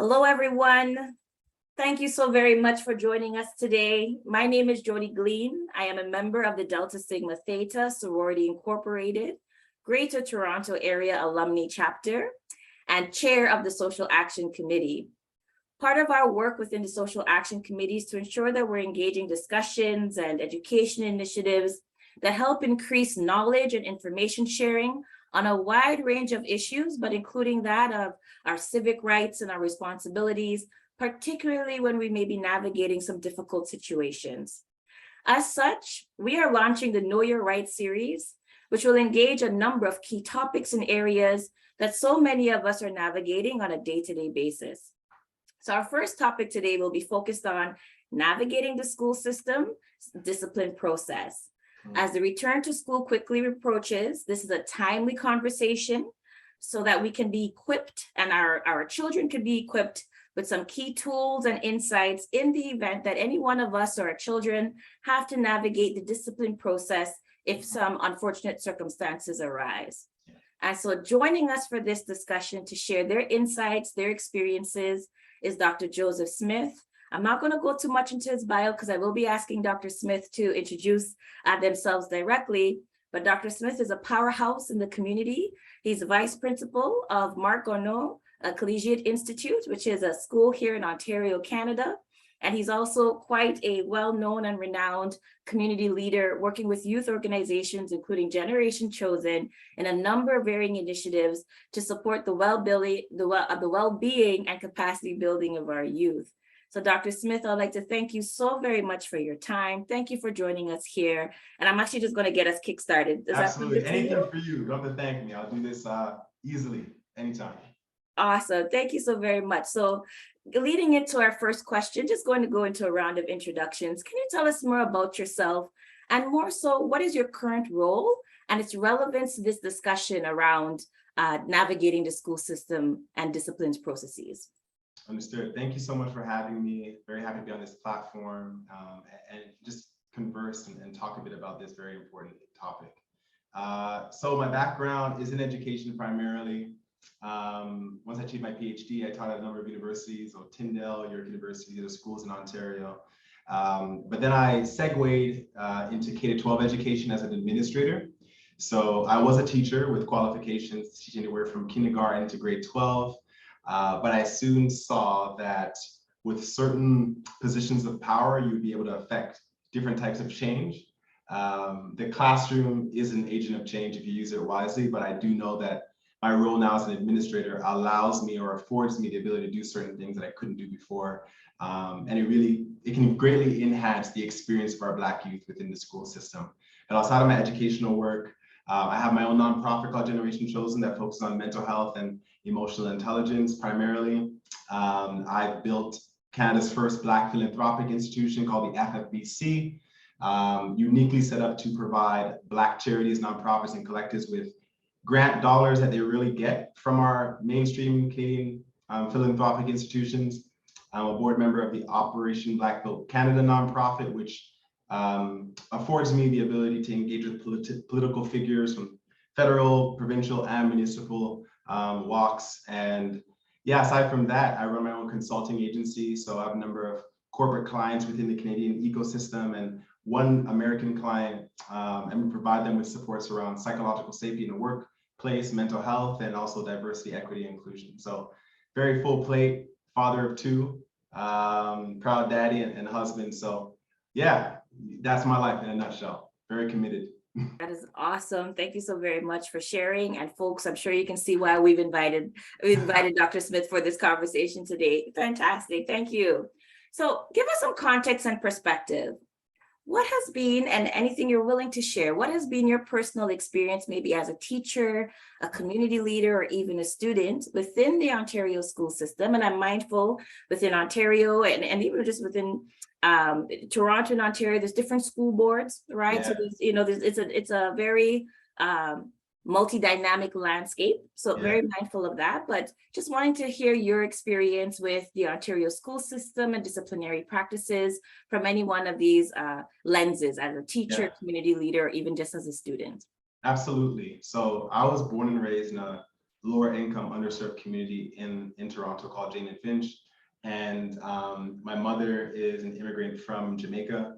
Hello, everyone. Thank you so very much for joining us today. My name is Jody Glean. I am a member of the Delta Sigma Theta Sorority Incorporated, Greater Toronto Area Alumni Chapter, and chair of the Social Action Committee. Part of our work within the Social Action Committee is to ensure that we're engaging discussions and education initiatives that help increase knowledge and information sharing on a wide range of issues, but including that of our civic rights and our responsibilities, particularly when we may be navigating some difficult situations. As such, we are launching the Know Your Rights series, which will engage a number of key topics and areas that so many of us are navigating on a day-to-day basis. So our first topic today will be focused on navigating the school system discipline process. As the return to school quickly approaches, this is a timely conversation so that we can be equipped and our children can be equipped with some key tools and insights in the event that any one of us or our children have to navigate the discipline process if some unfortunate circumstances arise. And so joining us for this discussion to share their insights, their experiences is Dr. Joseph Smith. I'm not going to go too much into his bio because I will be asking Dr. Smith to introduce themselves directly, but Dr. Smith is a powerhouse in the community. He's vice principal of Marc Garneau Collegiate Institute, which is a school here in Ontario, Canada. And he's also quite a well-known and renowned community leader working with youth organizations, including Generation Chosen, and a number of varying initiatives to support the well-being and capacity building of our youth. So Dr. Smith, I'd like to thank you so very much for your time. Thank you for joining us here. And I'm actually just going to get us kickstarted. Absolutely. Anything for you. Don't have to thank me. I'll do this easily, anytime. Awesome. Thank you so very much. So leading into our first question, just going to go into a round of introductions. Can you tell us more about yourself? And more so, what is your current role and its relevance to this discussion around navigating the school system and disciplines processes? Understood. Thank you so much for having me. Very happy to be on this platform and just converse and talk a bit about this very important topic. So my background is in education primarily. Once I achieved my PhD, I taught at a number of universities, so Tyndale, York University, other schools in Ontario. But then I segued into K-12 education as an administrator. So I was a teacher with qualifications to teach anywhere from kindergarten to grade 12. But I soon saw that with certain positions of power, you would be able to affect different types of change. The classroom is an agent of change if you use it wisely, but I do know that my role now as an administrator allows me or affords me the ability to do certain things that I couldn't do before. And it can greatly enhance the experience of our Black youth within the school system. And outside of my educational work, I have my own nonprofit called Generation Chosen that focuses on mental health and emotional intelligence primarily. I've built Canada's first Black philanthropic institution called the FFBC, uniquely set up to provide Black charities, nonprofits, and collectives with grant dollars that they really get from our mainstream Canadian philanthropic institutions. I'm a board member of the Operation Black Belt Canada nonprofit, which affords me the ability to engage with political figures from federal, provincial, and municipal walks. And yeah, aside from that, I run my own consulting agency. So I have a number of corporate clients within the Canadian ecosystem and one American client, and we provide them with supports around psychological safety in the workplace, mental health, and also diversity, equity, and inclusion. So very full plate, father of two, proud daddy and husband. So yeah, that's my life in a nutshell. Very committed. That is awesome. Thank you so very much for sharing. And folks, I'm sure you can see why we invited Dr. Smith for this conversation today. Fantastic. Thank you. So give us some context and perspective. What has been, and anything you're willing to share, what has been your personal experience, maybe as a teacher, a community leader, or even a student within the Ontario school system? And I'm mindful within Ontario and even just within Toronto and Ontario, there's different school boards, right? Yeah. So it's a very multi-dynamic landscape. So yeah, very mindful of that, but just wanting to hear your experience with the Ontario school system and disciplinary practices from any one of these lenses as a teacher, yeah, community leader, or even just as a student. Absolutely. So I was born and raised in a lower income, underserved community in Toronto called Jane and Finch. And my mother is an immigrant from Jamaica.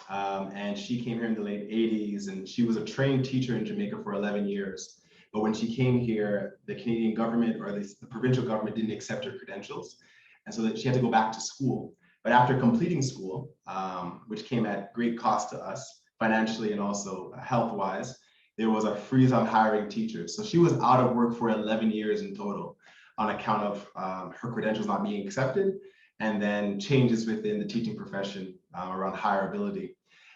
And she came here in the late 80s, and she was a trained teacher in Jamaica for 11 years. But when she came here, the Canadian government, or at least the provincial government, didn't accept her credentials. And so that she had to go back to school. But after completing school, which came at great cost to us, financially and also health-wise, there was a freeze on hiring teachers. So she was out of work for 11 years in total on account of her credentials not being accepted, and then changes within the teaching profession around hireability.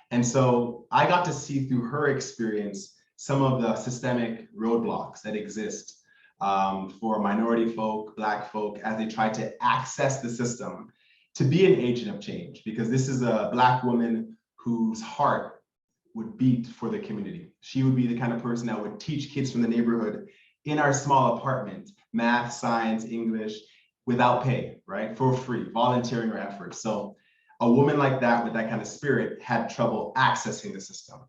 And so I got to see through her experience some of the systemic roadblocks that exist for minority folk, Black folk, as they try to access the system to be an agent of change, because this is a Black woman whose heart would beat for the community. She would be the kind of person that would teach kids from the neighborhood in our small apartment, math, science, English, without pay, right? For free, volunteering her efforts. So a woman like that with that kind of spirit had trouble accessing the system.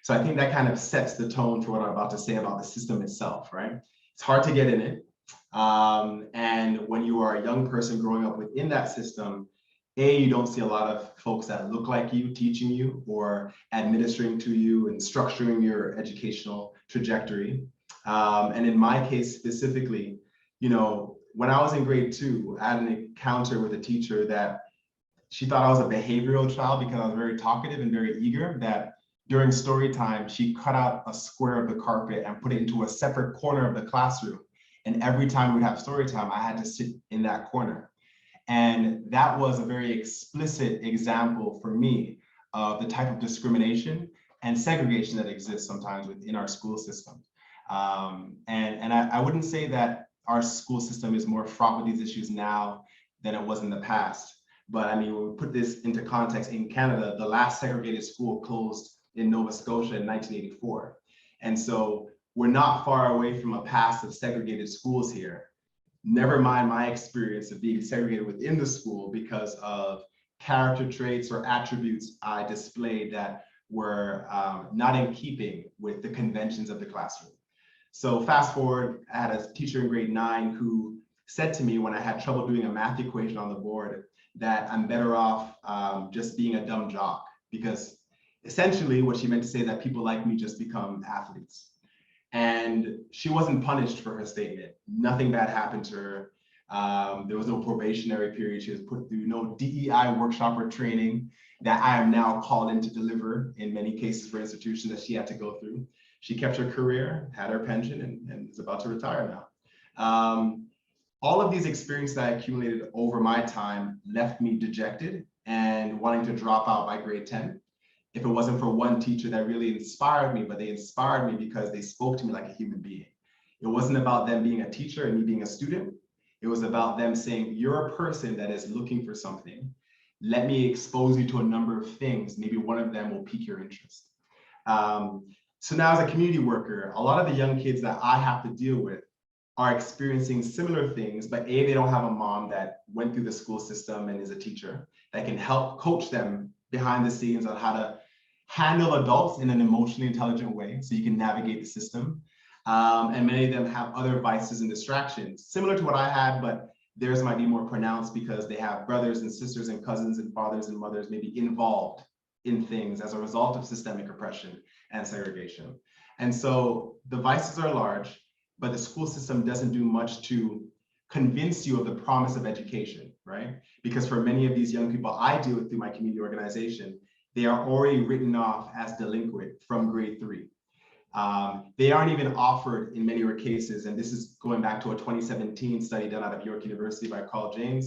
So I think that kind of sets the tone for what I'm about to say about the system itself, right? It's hard to get in it. And when you are a young person growing up within that system, you don't see a lot of folks that look like you teaching you or administering to you and structuring your educational trajectory. And in my case specifically, you know, when I was in grade 2, I had an encounter with a teacher that she thought I was a behavioral child because I was very talkative and very eager, that during story time, she cut out a square of the carpet and put it into a separate corner of the classroom. And every time we'd have story time, I had to sit in that corner. And that was a very explicit example for me of the type of discrimination and segregation that exists sometimes within our school system. And I wouldn't say that our school system is more fraught with these issues now than it was in the past. But I mean, when we put this into context, in Canada, the last segregated school closed in Nova Scotia in 1984. And so we're not far away from a past of segregated schools here. Never mind my experience of being segregated within the school because of character traits or attributes I displayed that were not in keeping with the conventions of the classroom. So fast forward, I had a teacher in grade 9 who said to me when I had trouble doing a math equation on the board that I'm better off just being a dumb jock, because essentially what she meant to say that people like me just become athletes. And she wasn't punished for her statement. Nothing bad happened to her. There was no probationary period. She was put through no DEI workshop or training that I am now called in to deliver in many cases for institutions that she had to go through. She kept her career, had her pension, and is about to retire now. All of these experiences I accumulated over my time left me dejected and wanting to drop out by grade 10. If it wasn't for one teacher that really inspired me, but they inspired me because they spoke to me like a human being. It wasn't about them being a teacher and me being a student. It was about them saying, you're a person that is looking for something. Let me expose you to a number of things. Maybe one of them will pique your interest. So now as a community worker, a lot of the young kids that I have to deal with are experiencing similar things, but they don't have a mom that went through the school system and is a teacher that can help coach them behind the scenes on how to handle adults in an emotionally intelligent way so you can navigate the system. And many of them have other vices and distractions, similar to what I had, but theirs might be more pronounced because they have brothers and sisters and cousins and fathers and mothers maybe involved in things as a result of systemic oppression and segregation. And so the vices are large, but the school system doesn't do much to convince you of the promise of education, right? Because for many of these young people I deal with through my community organization, they are already written off as delinquent from grade 3. They aren't even offered in many cases, and this is going back to a 2017 study done out of York University by Collegiate,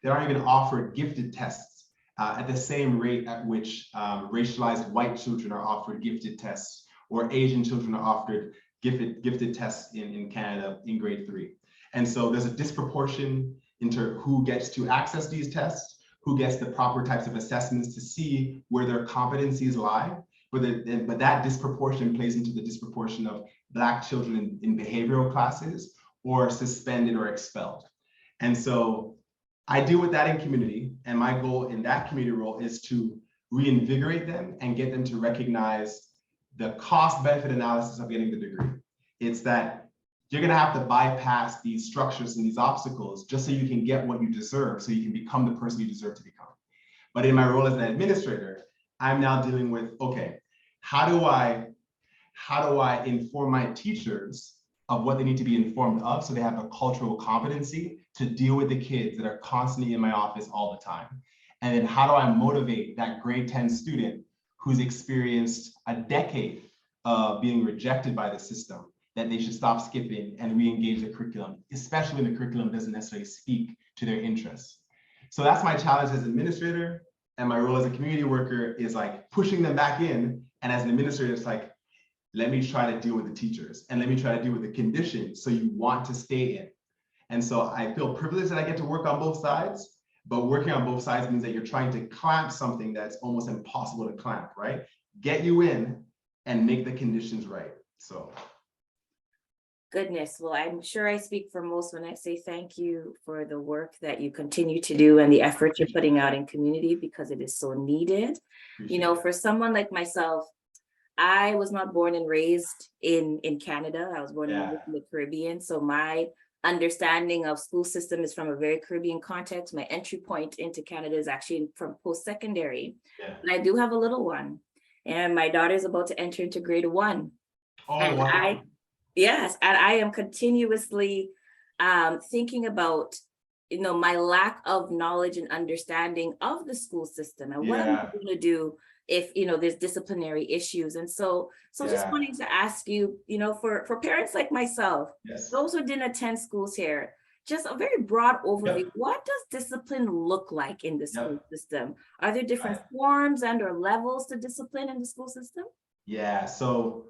they aren't even offered gifted tests at the same rate at which racialized white children are offered gifted tests, or Asian children are offered gifted tests in Canada in grade 3. And so there's a disproportion into who gets to access these tests, who gets the proper types of assessments to see where their competencies lie. But that disproportion plays into the disproportion of Black children in behavioral classes or suspended or expelled. And so I deal with that in community, and my goal in that community role is to reinvigorate them and get them to recognize the cost benefit analysis of getting the degree. It's that you're going to have to bypass these structures and these obstacles just so you can get what you deserve, so you can become the person you deserve to become. But in my role as an administrator, I'm now dealing with, okay, how do I inform my teachers of what they need to be informed of so they have a cultural competency to deal with the kids that are constantly in my office all the time? And then how do I motivate that grade 10 student who's experienced a decade of being rejected by the system, that they should stop skipping and re-engage the curriculum, especially when the curriculum doesn't necessarily speak to their interests. So that's my challenge as an administrator, and my role as a community worker is like pushing them back in. And as an administrator, it's like, let me try to deal with the teachers and let me try to deal with the conditions so you want to stay in. And so I feel privileged that I get to work on both sides, but working on both sides means that you're trying to clamp something that's almost impossible to clamp, right? Get you in and make the conditions right. So. Goodness, well, I'm sure I speak for most when I say thank you for the work that you continue to do and the effort you're putting out in community, because it is so needed. You know, for someone like myself, I was not born and raised in Canada. I was born and raised in the Caribbean. So my understanding of school system is from a very Caribbean context. My entry point into Canada is actually from post-secondary. And I do have a little one, and my daughter is about to enter into grade 1. Oh, and wow. Yes, and I am continuously thinking about, you know, my lack of knowledge and understanding of the school system and what I'm going to do if, you know, there's disciplinary issues. And so just wanting to ask you, you know, for parents like myself, those who didn't attend schools here, just a very broad overview. What does discipline look like in the school system? Are there different forms and or levels to discipline in the school system? Yeah, so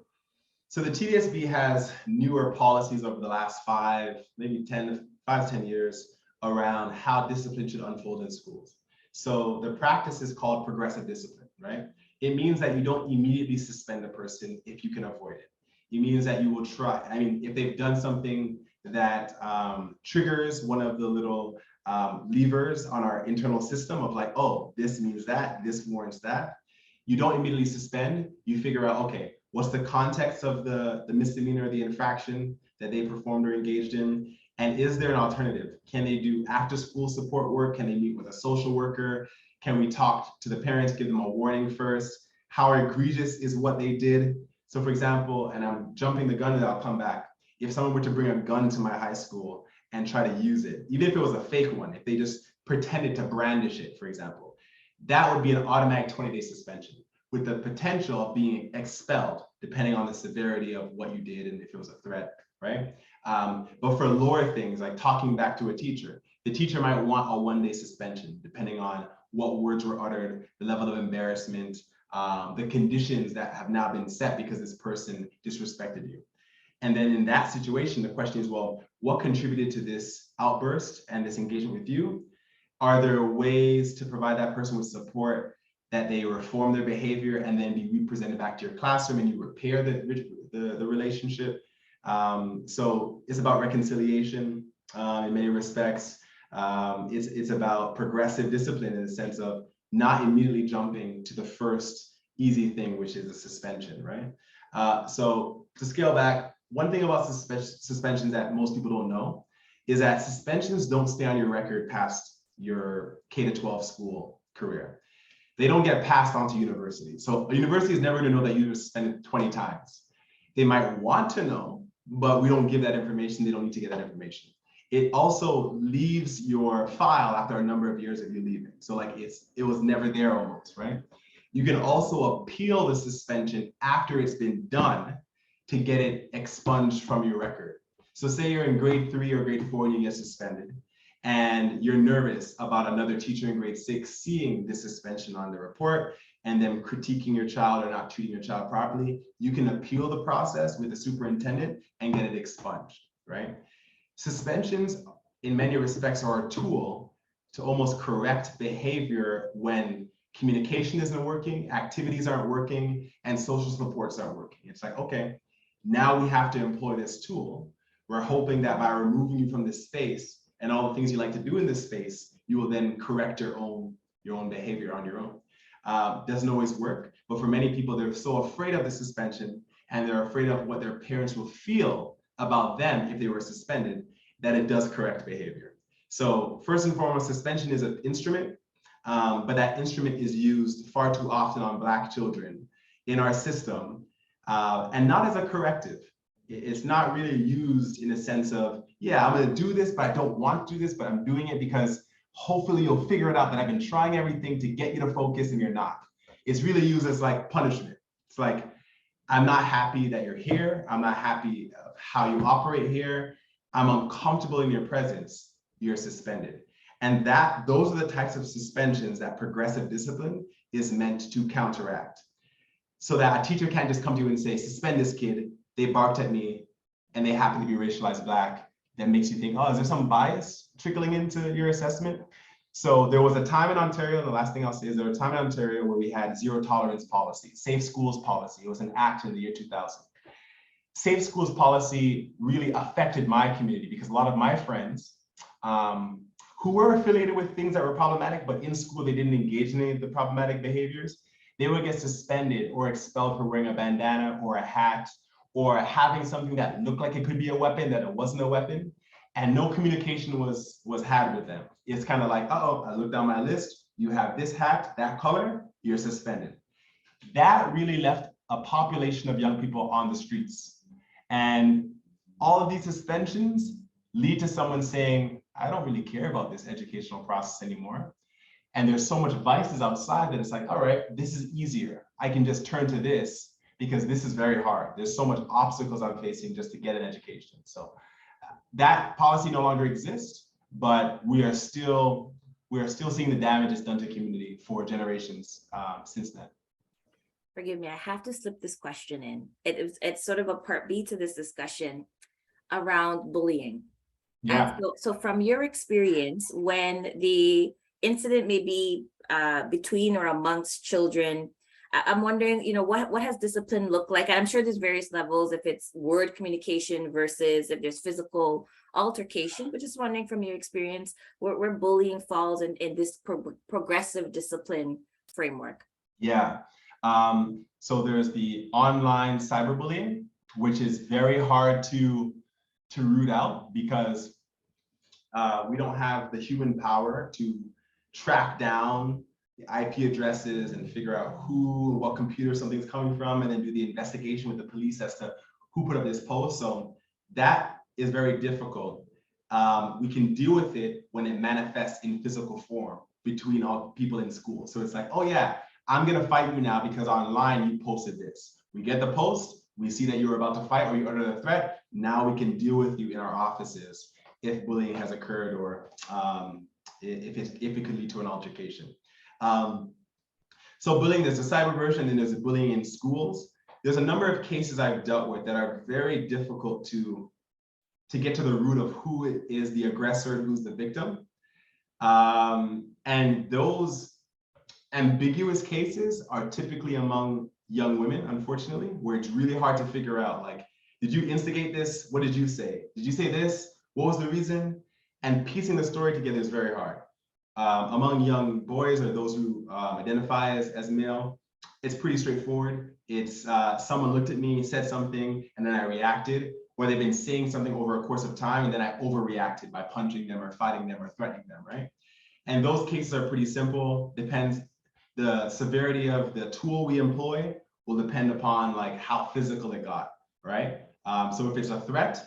the TDSB has newer policies over the last 5 to 10 years around how discipline should unfold in schools. So the practice is called progressive discipline, right? It means that you don't immediately suspend a person if you can avoid it. It means that you will try. I mean, if they've done something that triggers one of the little levers on our internal system of like, oh, this means that, this warrants that, you don't immediately suspend. You figure out, okay, what's the context of the misdemeanor or the infraction that they performed or engaged in? And is there an alternative? Can they do after school support work? Can they meet with a social worker? Can we talk to the parents, give them a warning first? How egregious is what they did? So for example, and I'm jumping the gun and I'll come back. If someone were to bring a gun to my high school and try to use it, even if it was a fake one, if they just pretended to brandish it, for example, that would be an automatic 20-day suspension, with the potential of being expelled, depending on the severity of what you did and if it was a threat, right? But for lower things, like talking back to a teacher, the teacher might want a 1-day suspension, depending on what words were uttered, the level of embarrassment, the conditions that have now been set because this person disrespected you. And then in that situation, the question is, well, what contributed to this outburst and this engagement with you? Are there ways to provide that person with support that they reform their behavior and then be represented back to your classroom and you repair the relationship? So it's about reconciliation in many respects. It's about progressive discipline in the sense of not immediately jumping to the first easy thing, which is a suspension, right? So to scale back, one thing about suspensions that most people don't know is that suspensions don't stay on your record past your K-12 school career. They don't get passed on to university. So a university is never going to know that you were suspended 20 times. They might want to know, but we don't give that information. They don't need to get that information. It also leaves your file after a number of years of you leaving. So like it was never there almost, right? You can also appeal the suspension after it's been done to get it expunged from your record. So say you're in grade 3 or grade 4 and you get suspended, and you're nervous about another teacher in grade 6 seeing this suspension on the report and then critiquing your child or not treating your child properly, you can appeal the process with the superintendent and get it expunged, right? Suspensions, in many respects, are a tool to almost correct behavior when communication isn't working, activities aren't working, and social supports aren't working. It's like, okay, now we have to employ this tool. We're hoping that by removing you from this space and all the things you like to do in this space, you will then correct your own behavior on your own. Doesn't always work, but for many people, they're so afraid of the suspension and they're afraid of what their parents will feel about them if they were suspended that it does correct behavior. So first and foremost, suspension is an instrument, but that instrument is used far too often on Black children in our system, and not as a corrective. It's not really used in a sense of, yeah, I'm going to do this, but I don't want to do this, but I'm doing it because hopefully you'll figure it out that I've been trying everything to get you to focus and you're not. It's really used as like punishment. It's like, I'm not happy that you're here. I'm not happy of how you operate here. I'm uncomfortable in your presence. You're suspended. And those are the types of suspensions that progressive discipline is meant to counteract. So that a teacher can't just come to you and say, suspend this kid. They barked at me and they happen to be racialized Black. That makes you think, oh, is there some bias trickling into your assessment? So there was a time in Ontario, and the last thing I'll say is there was a time in Ontario where we had zero tolerance policy, safe schools policy. It was an act in the year 2000. Safe schools policy really affected my community because a lot of my friends who were affiliated with things that were problematic, but in school they didn't engage in any of the problematic behaviors, they would get suspended or expelled for wearing a bandana or a hat or having something that looked like it could be a weapon that it wasn't a weapon, and no communication was had with them. It's kind of like, uh-oh, I looked down my list, you have this hat, that color, you're suspended. That really left a population of young people on the streets. And all of these suspensions lead to someone saying, I don't really care about this educational process anymore. And there's so much vices outside that it's like, all right, this is easier. I can just turn to this because this is very hard. There's so much obstacles I'm facing just to get an education. So that policy no longer exists, but we are still seeing the damages done to community for generations since then. Forgive me, I have to slip this question in. It's sort of a part B to this discussion around bullying. Yeah. And so from your experience, when the incident may be between or amongst children, I'm wondering, what has discipline looked like? And I'm sure there's various levels, if it's word communication versus if there's physical altercation, but just wondering from your experience, where bullying falls in this progressive discipline framework. Yeah. So there's the online cyberbullying, which is very hard to root out because we don't have the human power to track down the IP addresses and figure out what computer something's coming from, and then do the investigation with the police as to who put up this post. So that is very difficult. We can deal with it when it manifests in physical form between all people in school. So it's like, oh yeah, I'm gonna fight you now because online you posted this. We get the post, we see that you were about to fight or you're under the threat. Now we can deal with you in our offices if bullying has occurred or if it could lead to an altercation. So bullying, there's a cyber version and there's a bullying in schools. There's a number of cases I've dealt with that are very difficult to get to the root of who is the aggressor and who's the victim. And those ambiguous cases are typically among young women, unfortunately, where it's really hard to figure out, like, did you instigate this? What did you say? Did you say this? What was the reason? And piecing the story together is very hard. Among young boys or those who identify as male, it's pretty straightforward. It's someone looked at me, said something, and then I reacted, or they've been saying something over a course of time, and then I overreacted by punching them or fighting them or threatening them, right? And those cases are pretty simple. Depends, the severity of the tool we employ will depend upon like how physical it got, right? So if it's a threat,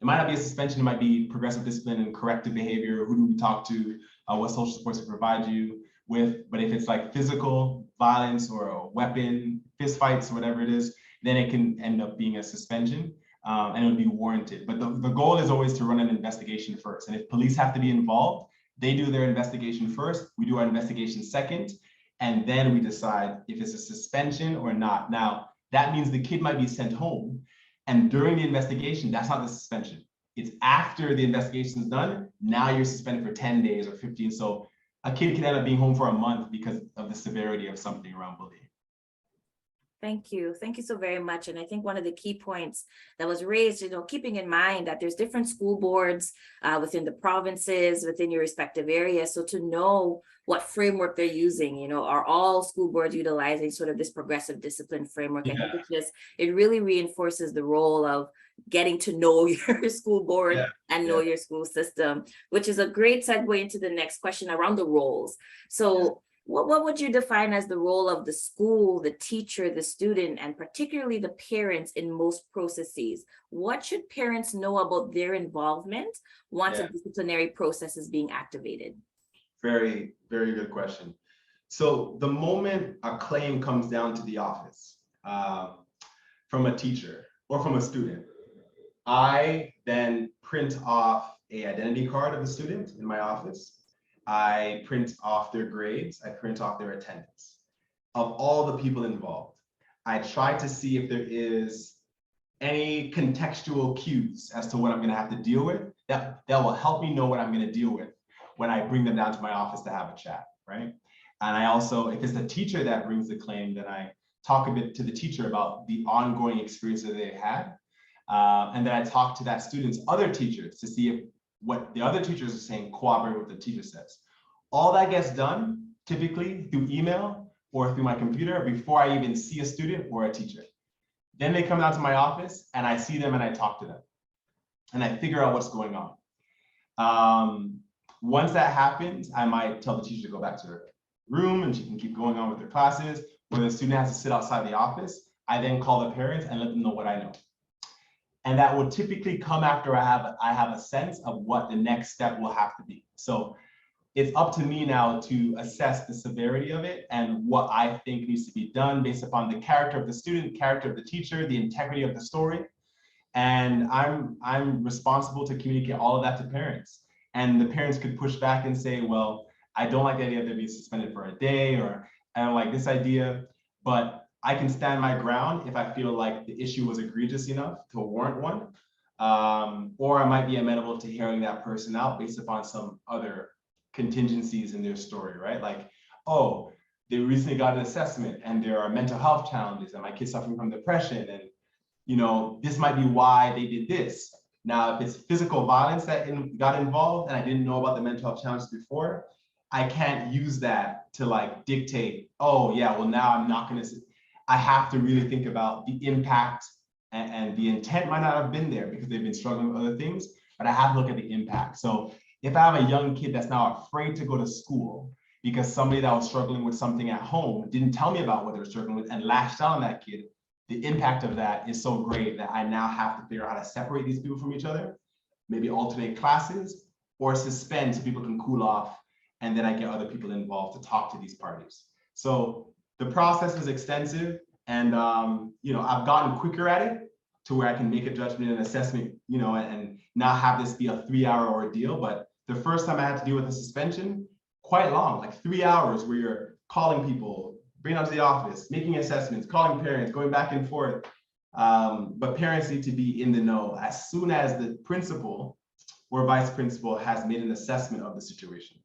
it might not be a suspension, it might be progressive discipline and corrective behavior. Who do we talk to? What social supports we provide you with? But if it's like physical violence or a weapon, fist fights, whatever it is, then it can end up being a suspension and it would be warranted. But the goal is always to run an investigation first. And if police have to be involved, they do their investigation first, we do our investigation second, and then we decide if it's a suspension or not. Now, that means the kid might be sent home, and during the investigation, that's not the suspension. It's after the investigation is done, now you're suspended for 10 days or 15. So a kid can end up being home for a month because of the severity of something around bullying. Thank you. Thank you so very much. And I think one of the key points that was raised, keeping in mind that there's different school boards within the provinces, within your respective areas. So to know what framework they're using, are all school boards utilizing sort of this progressive discipline framework? Yeah. I think it really reinforces the role of getting to know your school board Yeah, and know your school system, which is a great segue into the next question around the roles. So what would you define as the role of the school, the teacher, the student, and particularly the parents in most processes? What should parents know about their involvement once a disciplinary process is being activated? Very, very good question. So the moment a claim comes down to the office from a teacher or from a student, I then print off an identity card of the student in my office. I print off their grades. I print off their attendance of all the people involved. I try to see if there is any contextual cues as to what I'm going to have to deal with that will help me know what I'm going to deal with when I bring them down to my office to have a chat, right? And I also, if it's the teacher that brings the claim, then I talk a bit to the teacher about the ongoing experience that they had. And then I talk to that student's other teachers to see if what the other teachers are saying corroborate what the teacher says. All that gets done typically through email or through my computer before I even see a student or a teacher. Then they come down to my office and I see them and I talk to them and I figure out what's going on. Once that happens, I might tell the teacher to go back to her room and she can keep going on with her classes. When the student has to sit outside the office, I then call the parents and let them know what I know. And that will typically come after I have a sense of what the next step will have to be. So it's up to me now to assess the severity of it and what I think needs to be done based upon the character of the student, character of the teacher, the integrity of the story. And I'm responsible to communicate all of that to parents. And the parents could push back and say, well, I don't like the idea of them being suspended for a day, or I don't like this idea, but I can stand my ground if I feel like the issue was egregious enough to warrant one. Or I might be amenable to hearing that person out based upon some other contingencies in their story, right? Like, oh, they recently got an assessment and there are mental health challenges and my kid's suffering from depression, and this might be why they did this. Now, if it's physical violence that got involved and I didn't know about the mental health challenges before, I can't use that to like dictate, oh yeah, well now I'm not gonna, I have to really think about the impact, and the intent might not have been there because they've been struggling with other things, but I have to look at the impact. So if I have a young kid that's now afraid to go to school because somebody that was struggling with something at home didn't tell me about what they were struggling with and lashed out on that kid, the impact of that is so great that I now have to figure out how to separate these people from each other, maybe alternate classes or suspend so people can cool off, and then I get other people involved to talk to these parties. So the process is extensive, and I've gotten quicker at it to where I can make a judgment and assessment, and not have this be a 3-hour ordeal. But the first time I had to deal with a suspension, quite long, like 3 hours, where you're calling people, bringing them to the office, making assessments, calling parents, going back and forth. But parents need to be in the know as soon as the principal or vice principal has made an assessment of the situation.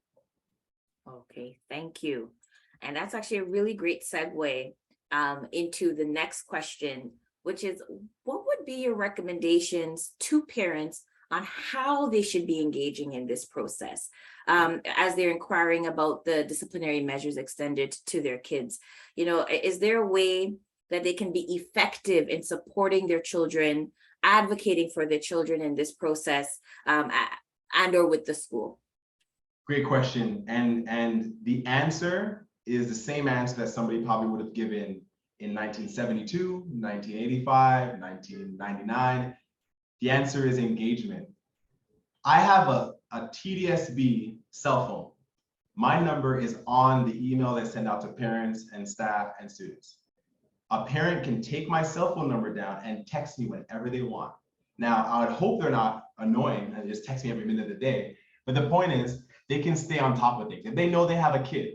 Okay, thank you. And that's actually a really great segue into the next question, which is, what would be your recommendations to parents on how they should be engaging in this process as they're inquiring about the disciplinary measures extended to their kids? Is there a way that they can be effective in supporting their children, advocating for their children in this process, and or with the school? Great question. And the answer is the same answer that somebody probably would have given in 1972, 1985, 1999. The answer is engagement. I have a TDSB cell phone. My number is on the email they send out to parents and staff and students. A parent can take my cell phone number down and text me whenever they want. Now, I would hope they're not annoying and just text me every minute of the day. But the point is, they can stay on top of things. If they know they have a kid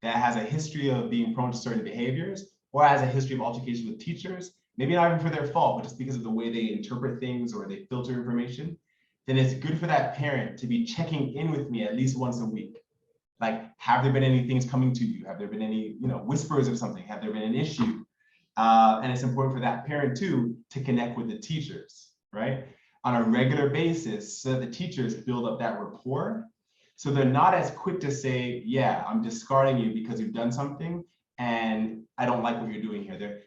that has a history of being prone to certain behaviors or has a history of altercation with teachers, maybe not even for their fault, but just because of the way they interpret things or they filter information, then it's good for that parent to be checking in with me at least once a week. Like, have there been any things coming to you? Have there been any, whispers of something? Have there been an issue? And it's important for that parent too to connect with the teachers, right? On a regular basis, so that the teachers build up that rapport. So they're not as quick to say, yeah, I'm discarding you because you've done something and I don't like what you're doing here.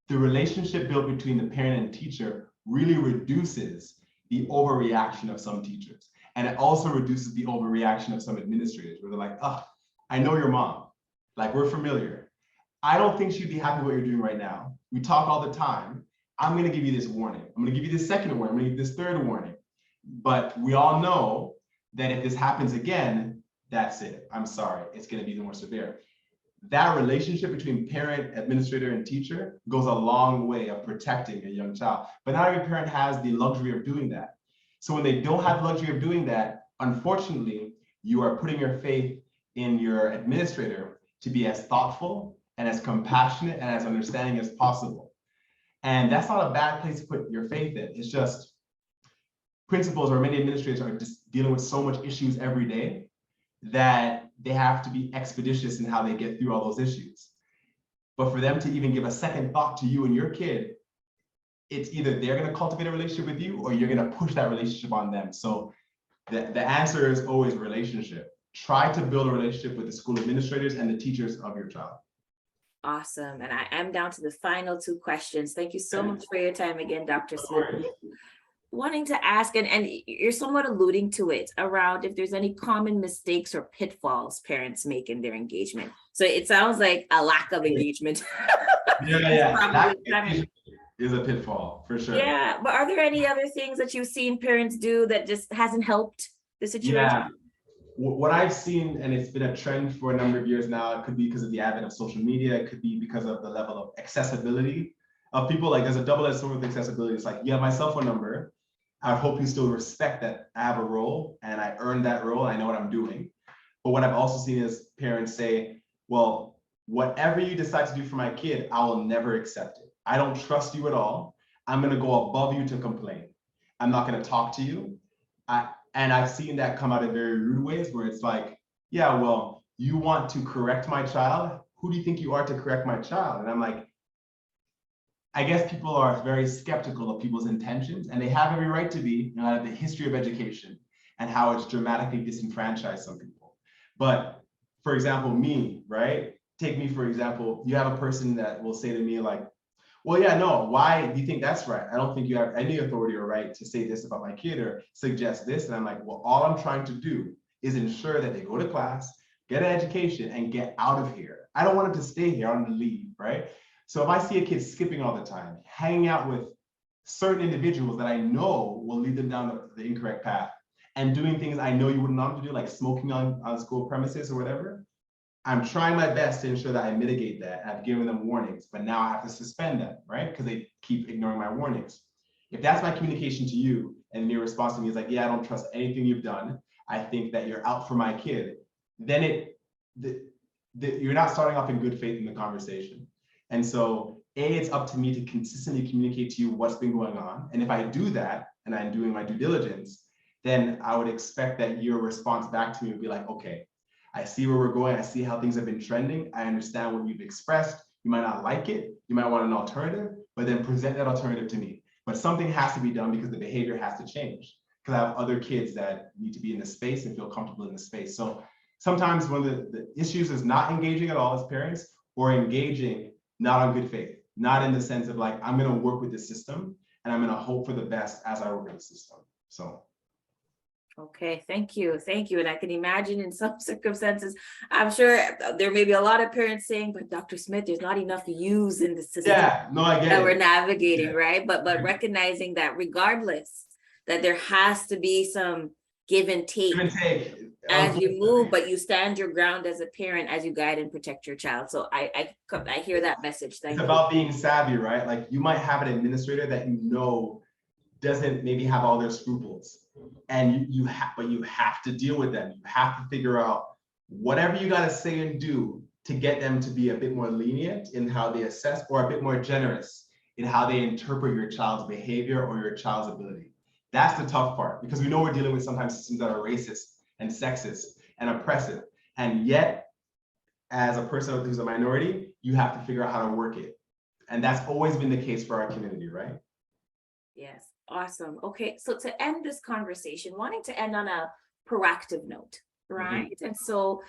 The relationship built between the parent and teacher really reduces the overreaction of some teachers. And it also reduces the overreaction of some administrators where they're like, oh, I know your mom. Like, we're familiar. I don't think she'd be happy with what you're doing right now. We talk all the time. I'm going to give you this warning. I'm going to give you this second warning. I'm going to give you this third warning. But we all know that if this happens again, that's it. I'm sorry. It's going to be more severe. That relationship between parent, administrator, and teacher goes a long way of protecting a young child. But not every parent has the luxury of doing that. So when they don't have the luxury of doing that, unfortunately, you are putting your faith in your administrator to be as thoughtful and as compassionate and as understanding as possible. And that's not a bad place to put your faith in. It's just principals or many administrators are just dealing with so much issues every day that they have to be expeditious in how they get through all those issues. But for them to even give a second thought to you and your kid, it's either they're going to cultivate a relationship with you or you're going to push that relationship on them. So the answer is always relationship. Try to build a relationship with the school administrators and the teachers of your child. Awesome. And I am down to the final two questions. Thank you so much for your time again, Dr. Smith. Wanting to ask, and you're somewhat alluding to it, around if there's any common mistakes or pitfalls parents make in their engagement. So it sounds like a lack of engagement. That is a pitfall for sure. Yeah, but are there any other things that you've seen parents do that just hasn't helped the situation? Yeah. What I've seen, and it's been a trend for a number of years now, it could be because of the advent of social media, it could be because of the level of accessibility of people. Like, there's a double-edged sword with accessibility. It's like, you have my cell phone number. I hope you still respect that I have a role and I earned that role. I know what I'm doing. But what I've also seen is parents say, well, whatever you decide to do for my kid, I will never accept it. I don't trust you at all. I'm going to go above you to complain. I'm not going to talk to you. And I've seen that come out in very rude ways where it's like, yeah, well, you want to correct my child? Who do you think you are to correct my child? And I'm like, I guess people are very skeptical of people's intentions, and they have every right to be, out of the history of education and how it's dramatically disenfranchised some people. But for example, me, right? Take me, for example, you have a person that will say to me like, well, yeah, no, why do you think that's right? I don't think you have any authority or right to say this about my kid or suggest this. And I'm like, well, all I'm trying to do is ensure that they go to class, get an education, and get out of here. I don't want them to stay here, I want them to leave, right? So if I see a kid skipping all the time, hanging out with certain individuals that I know will lead them down the incorrect path, and doing things I know you wouldn't want them to do, like smoking on school premises or whatever, I'm trying my best to ensure that I mitigate that. I've given them warnings, but now I have to suspend them, right? Because they keep ignoring my warnings. If that's my communication to you, and your response to me is like, yeah, I don't trust anything you've done, I think that you're out for my kid, then you're not starting off in good faith in the conversation. And so, it's up to me to consistently communicate to you what's been going on. And if I do that, and I'm doing my due diligence, then I would expect that your response back to me would be like, okay, I see where we're going. I see how things have been trending. I understand what you've expressed. You might not like it. You might want an alternative, but then present that alternative to me. But something has to be done because the behavior has to change. Because I have other kids that need to be in the space and feel comfortable in the space. So sometimes one of the issues is not engaging at all as parents, or engaging not on good faith, not in the sense of like, I'm going to work with the system and I'm going to hope for the best as I work with the system. So. Okay, thank you. Thank you. And I can imagine in some circumstances, I'm sure there may be a lot of parents saying, but Dr. Smith, there's not enough use in the system. Yeah, no, I get that it. We're navigating, yeah. Right? But recognizing that regardless, that there has to be some give and take as you move, but you stand your ground as a parent as you guide and protect your child. So I hear that message. Thank you. It's about being savvy, right? Like, you might have an administrator that you know doesn't maybe have all their scruples, and you have to deal with them. You have to figure out whatever you got to say and do to get them to be a bit more lenient in how they assess, or a bit more generous in how they interpret your child's behavior or your child's ability. That's the tough part, because we know we're dealing with sometimes systems that are racist and sexist and oppressive. And yet, as a person who's a minority, you have to figure out how to work it. And that's always been the case for our community, right? Yes, awesome. Okay, so to end this conversation, wanting to end on a proactive note, right? And so,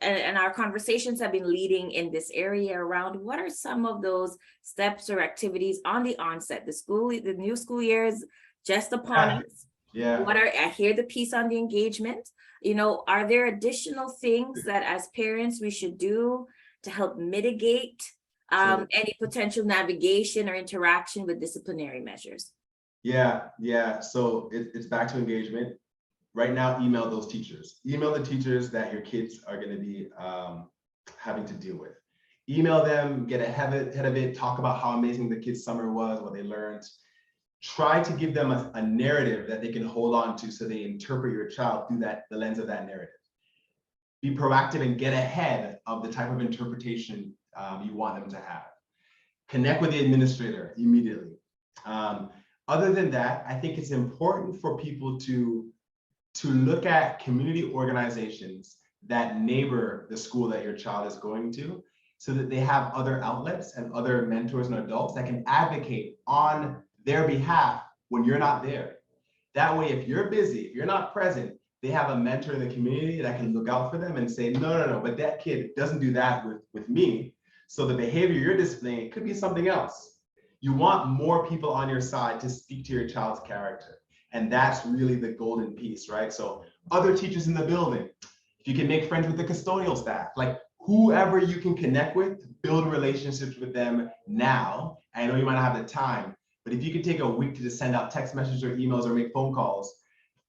and our conversations have been leading in this area around what are some of those steps or activities on the onset? The new school year is just upon us. Yeah. I hear the piece on the engagement. Are there additional things that as parents we should do to help mitigate any potential navigation or interaction with disciplinary measures? Yeah. So it's back to engagement. Right now, email those teachers. Email the teachers that your kids are going to be having to deal with. Email them, get ahead of it, talk about how amazing the kids' summer was, what they learned. Try to give them a narrative that they can hold on to so they interpret your child through the lens of that narrative. Be proactive and get ahead of the type of interpretation you want them to have. Connect with the administrator immediately. Other than that, I think it's important for people to look at community organizations that neighbor the school that your child is going to, so that they have other outlets and other mentors and adults that can advocate on their behalf when you're not there. That way, if you're busy, if you're not present, they have a mentor in the community that can look out for them and say, no, but that kid doesn't do that with me. So the behavior you're displaying could be something else. You want more people on your side to speak to your child's character. And that's really the golden piece, right? So other teachers in the building, if you can make friends with the custodial staff, like whoever you can connect with, build relationships with them now. I know you might not have the time, but if you could take a week to just send out text messages or emails or make phone calls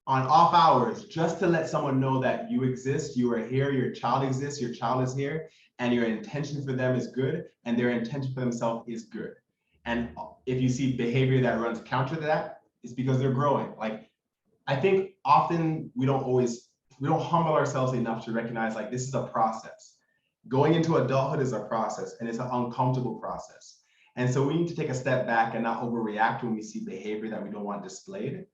on off hours, just to let someone know that you exist, you are here, your child exists, your child is here, and your intention for them is good, and their intention for themselves is good. And if you see behavior that runs counter to that, it's because they're growing. Like, I think often we don't humble ourselves enough to recognize like this is a process. Going into adulthood is a process, and it's an uncomfortable process. And so we need to take a step back and not overreact when we see behavior that we don't want displayed.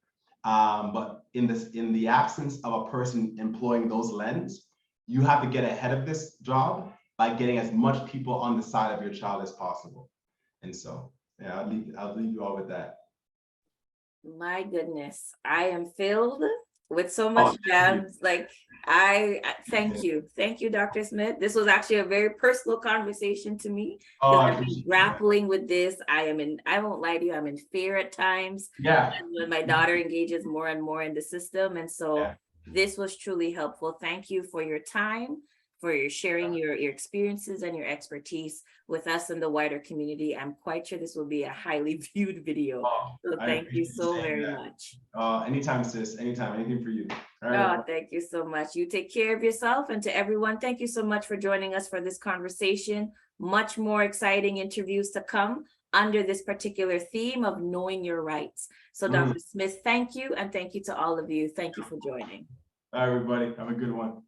But in the absence of a person employing those lenses, you have to get ahead of this job by getting as much people on the side of your child as possible. And so, yeah, I'll leave you all with that. My goodness, I am filled with so much gems. Like, I thank you. Thank you, Dr. Smith. This was actually a very personal conversation to me. I've been grappling with this. I won't lie to you, I'm in fear at times. Yeah. When my daughter engages more and more in the system. And so this was truly helpful. Thank you for your time, for your sharing your experiences and your expertise with us in the wider community. I'm quite sure this will be a highly viewed video. So thank you so very much. Anytime, sis. Anytime. Anything for you. All right. Thank you so much. You take care of yourself. And to everyone, thank you so much for joining us for this conversation. Much more exciting interviews to come under this particular theme of knowing your rights. So Dr. Smith, thank you. And thank you to all of you. Thank you for joining. Bye, everybody. Have a good one.